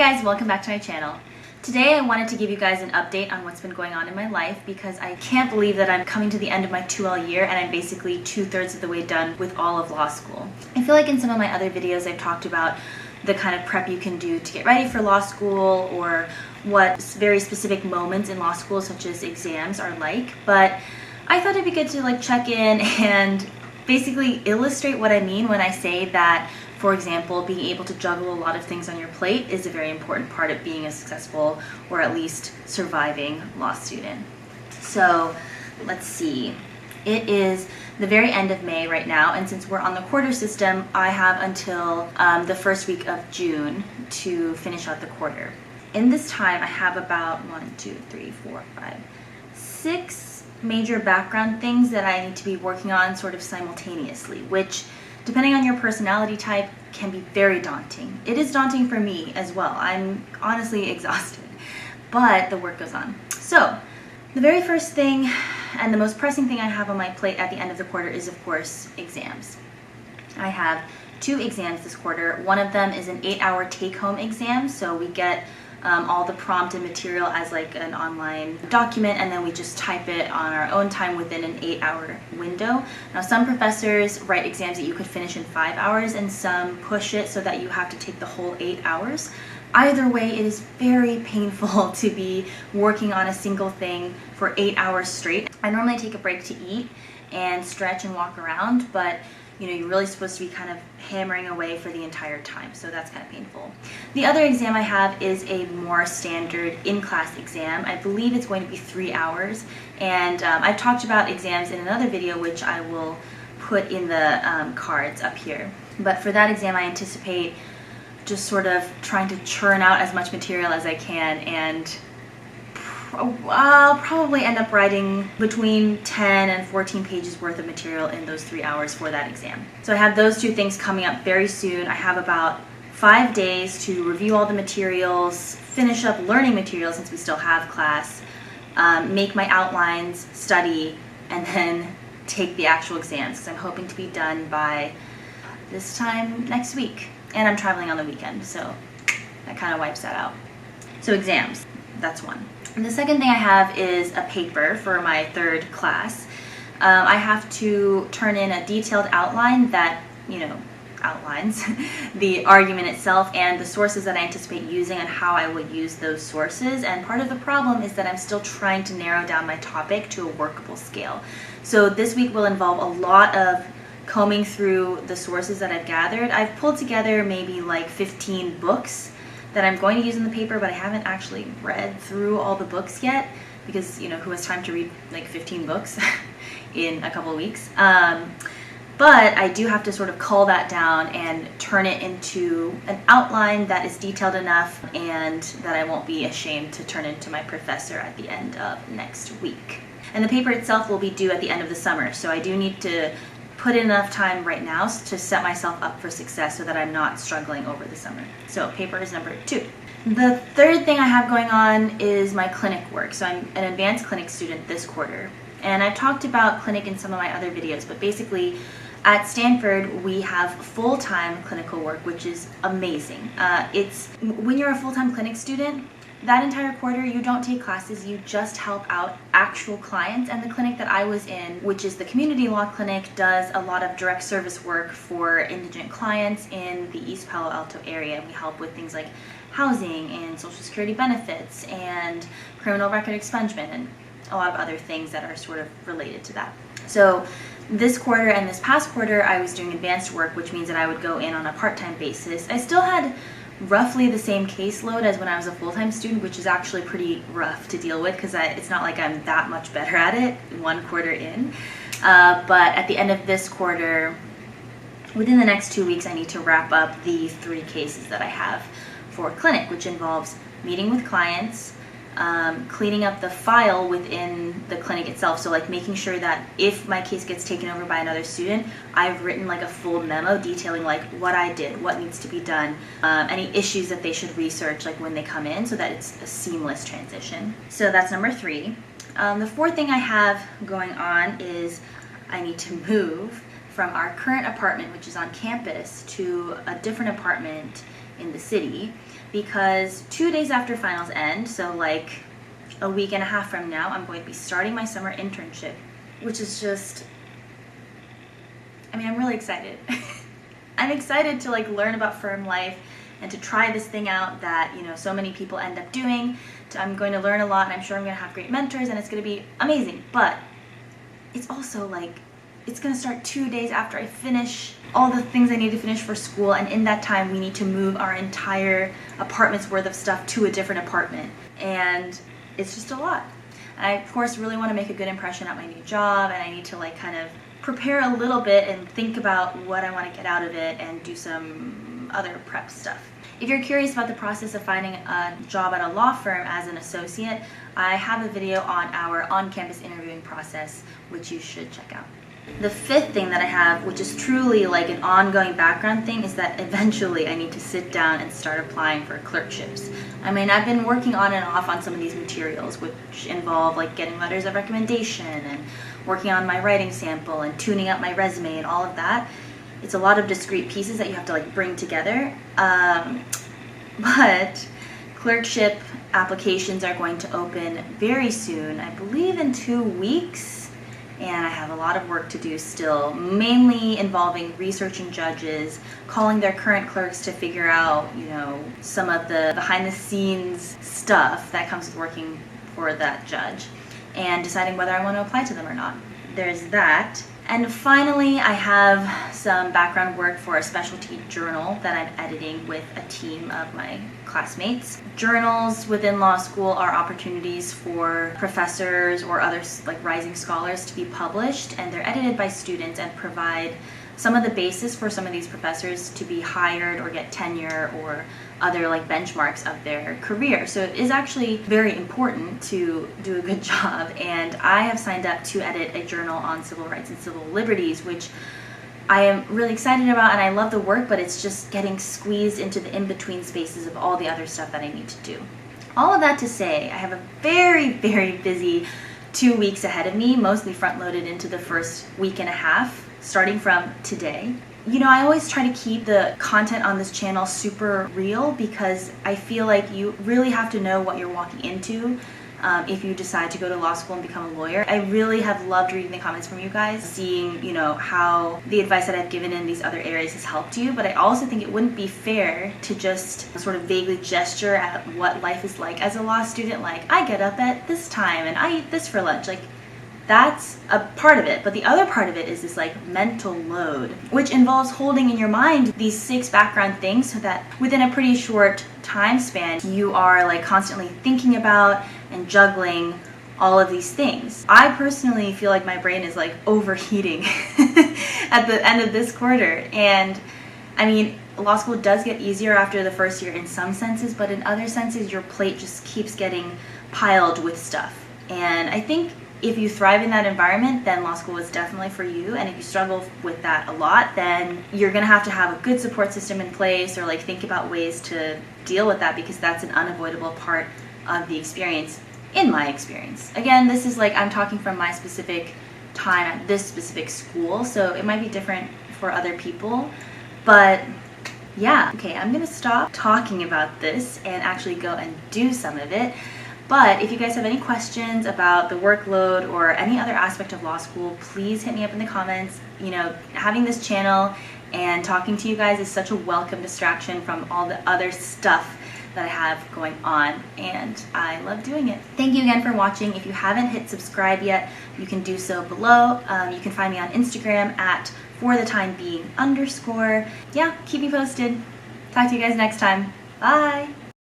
guys, welcome back to my channel. Today I wanted to give you guys an update on what's been going on in my life because I can't believe that I'm coming to the end of my 2L year and I'm basically 2/3 of the way done with all of law school. I feel like in some of my other videos I've talked about the kind of prep you can do to get ready for law school or what very specific moments in law school such as exams are like, but I thought it'd be good to check in and basically illustrate what I mean when I say that, for example, being able to juggle a lot of things on your plate is a very important part of being a successful or at least surviving law student. So let's see. It is the very end of May right now, and since we're on the quarter system, I have until the first week of June to finish out the quarter. In this time, I have about 6 major background things that I need to be working on sort of simultaneously, which, depending on your personality type, can be very daunting. It is daunting for me as well. I'm honestly exhausted, but the work goes on. So, the very first thing and the most pressing thing I have on my plate at the end of the quarter is, of course, exams. I have 2 exams this quarter. One of them is an 8-hour take-home exam, so we get all the prompt and material as an online document, and then we just type it on our own time within an 8-hour window. Now, some professors write exams that you could finish in 5 hours, and some push it so that you have to take the whole 8 hours. Either way, it is very painful to be working on a single thing for 8 hours straight. I normally take a break to eat and stretch and walk around, but you're really supposed to be kind of hammering away for the entire time, so that's kind of painful. The other exam I have is a more standard in-class exam. I believe it's going to be 3 hours, and I've talked about exams in another video, which I will put in the cards up here. But for that exam, I anticipate just sort of trying to churn out as much material as I can, and I'll probably end up writing between 10 and 14 pages worth of material in those 3 hours for that exam. So I have those 2 things coming up very soon. I have about 5 days to review all the materials, finish up learning materials since we still have class, make my outlines, study, and then take the actual exams because I'm hoping to be done by this time next week. And I'm traveling on the weekend, so that kind of wipes that out. So exams, that's one. And the second thing I have is a paper for my 3rd class. I have to turn in a detailed outline that, outlines the argument itself and the sources that I anticipate using and how I would use those sources. And part of the problem is that I'm still trying to narrow down my topic to a workable scale. So this week will involve a lot of combing through the sources that I've gathered. I've pulled together maybe 15 books that I'm going to use in the paper, but I haven't actually read through all the books yet because, who has time to read 15 books in a couple of weeks? But I do have to sort of cull that down and turn it into an outline that is detailed enough and that I won't be ashamed to turn into my professor at the end of next week. And the paper itself will be due at the end of the summer, so I do need to put in enough time right now to set myself up for success so that I'm not struggling over the summer. So paper is number 2. The third thing I have going on is my clinic work. So I'm an advanced clinic student this quarter. And I've talked about clinic in some of my other videos, but basically at Stanford we have full-time clinical work, which is amazing. When you're a full-time clinic student, that entire quarter you don't take classes, you just help out actual clients. And the clinic that I was in, which is the community law clinic, does a lot of direct service work for indigent clients in the East Palo Alto area. We help with things like housing and Social Security benefits and criminal record expungement and a lot of other things that are sort of related to that. So this quarter and this past quarter I was doing advanced work, which means that I would go in on a part-time basis. I still had roughly the same caseload as when I was a full-time student, which is actually pretty rough to deal with because it's not like I'm that much better at it 1 quarter in. But at the end of this quarter, within the next 2 weeks, I need to wrap up the 3 cases that I have for clinic, which involves meeting with clients, cleaning up the file within the clinic itself. So making sure that if my case gets taken over by another student, I've written a full memo detailing what I did, what needs to be done, any issues that they should research when they come in, so that it's a seamless transition. So that's number 3. The 4th thing I have going on is I need to move from our current apartment, which is on campus, to a different apartment in the city, because 2 days after finals end, so like a week and a half from now, I'm going to be starting my summer internship, which is just, I mean, I'm really excited. I'm excited to like learn about firm life and to try this thing out that, you know, so many people end up doing. I'm going to learn a lot, and I'm sure I'm going to have great mentors, and it's going to be amazing. But it's also like, it's going to start 2 days after I finish all the things I need to finish for school, and in that time we need to move our entire apartment's worth of stuff to a different apartment, and it's just a lot. And I of course really want to make a good impression at my new job, and I need to like kind of prepare a little bit and think about what I want to get out of it and do some other prep stuff. If you're curious about the process of finding a job at a law firm as an associate, I have a video on our on-campus interviewing process, which you should check out. The fifth thing that I have, which is truly like an ongoing background thing, is that eventually I need to sit down and start applying for clerkships. I mean, I've been working on and off on some of these materials, which involve like getting letters of recommendation and working on my writing sample and tuning up my resume and all of that. It's a lot of discrete pieces that you have to like bring together. But clerkship applications are going to open very soon, I believe in 2 weeks, and I have a lot of work to do still, mainly involving researching judges, calling their current clerks to figure out, you know, some of the behind the scenes stuff that comes with working for that judge, and deciding whether I want to apply to them or not. There's that. And finally, I have some background work for a specialty journal that I'm editing with a team of my classmates. Journals within law school are opportunities for professors or other like rising scholars to be published, and they're edited by students and provide some of the basis for some of these professors to be hired or get tenure or other like benchmarks of their career. So it is actually very important to do a good job, and I have signed up to edit a journal on civil rights and civil liberties, which I am really excited about, and I love the work, but it's just getting squeezed into the in-between spaces of all the other stuff that I need to do. All of that to say, I have a very, very busy 2 weeks ahead of me, mostly front-loaded into the first week and a half, starting from today. You know, I always try to keep the content on this channel super real, because I feel like you really have to know what you're walking into if you decide to go to law school and become a lawyer. I really have loved reading the comments from you guys, seeing, you know, how the advice that I've given in these other areas has helped you, but I also think it wouldn't be fair to just sort of vaguely gesture at what life is like as a law student, like, I get up at this time and I eat this for lunch. Like, that's a part of it, but the other part of it is this like mental load, which involves holding in your mind these 6 background things so that within a pretty short time span you are like constantly thinking about and juggling all of these things. I personally feel like my brain is like overheating at the end of this quarter, and I mean, law school does get easier after the first year in some senses, but in other senses your plate just keeps getting piled with stuff. And I think if you thrive in that environment, then law school is definitely for you. And if you struggle with that a lot, then you're gonna have to have a good support system in place, or like think about ways to deal with that, because that's an unavoidable part of the experience, in my experience. Again, this is like, I'm talking from my specific time at this specific school, so it might be different for other people, but yeah. Okay, I'm gonna stop talking about this and actually go and do some of it. But if you guys have any questions about the workload or any other aspect of law school, please hit me up in the comments. You know, having this channel and talking to you guys is such a welcome distraction from all the other stuff that I have going on, and I love doing it. Thank you again for watching. If you haven't hit subscribe yet, you can do so below. You can find me on Instagram at @forthetimebeing_. Yeah, keep me posted. Talk to you guys next time. Bye.